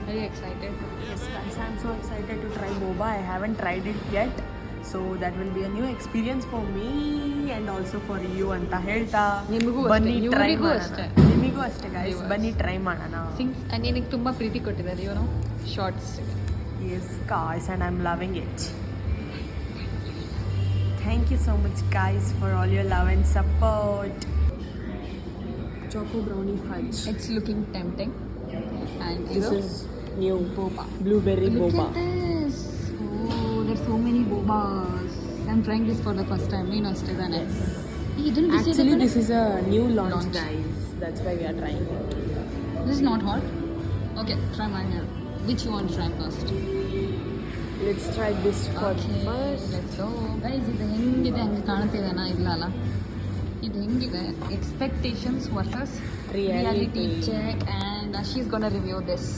Very excited. Yes, guys, I'm so excited to try boba. I haven't tried it yet. So that will be a new experience for me and also for you ಅಂತ ಹೇಳ್ತಾ ನಿಮಗೂ ಬನ್ನಿ ಅಷ್ಟೇ, try ಇವ್ರಿಗೂ ಮಾಡೋಣ. ಅಷ್ಟೇ. ನಿಮಗೂ ಅಷ್ಟೇ ಗೈಸ್, Viewers. ಬನ್ನಿ ಟ್ರೈ ಮಾಡೋಣ. ಸಿಂಗ್ಸ್ ನಿನಗೆ ತುಂಬ ಪ್ರೀತಿ ಕೊಟ್ಟಿದ್ದಾರೆ ಇವನು shorts. Yes guys, and I'm loving it. Thank you so much guys for all your love and support. Choco brownie fudge. It's looking tempting. And This is new boba. blueberry Look boba. at this. Oh, there's so many bobas. I'm trying this for the first time. ನೀನು ಅಷ್ಟೇ ತಾನೆ? ಇದನ್ನು Actually this is a new launch guys. That's why we are trying it. This is not hot. Okay, try mine here. Which you want to try first? Let's try this first. Let's go. Guys, ಇದು ಹೆಂಗಿದೆ ಹಂಗೆ ಕಾಣ್ತಿದೆನಾ? ಇಲ್ಲ ಅಲ್ಲ, ಇದು ಹೆಂಗಿದೆ expectations versus Reality reality check, and she is gonna review this.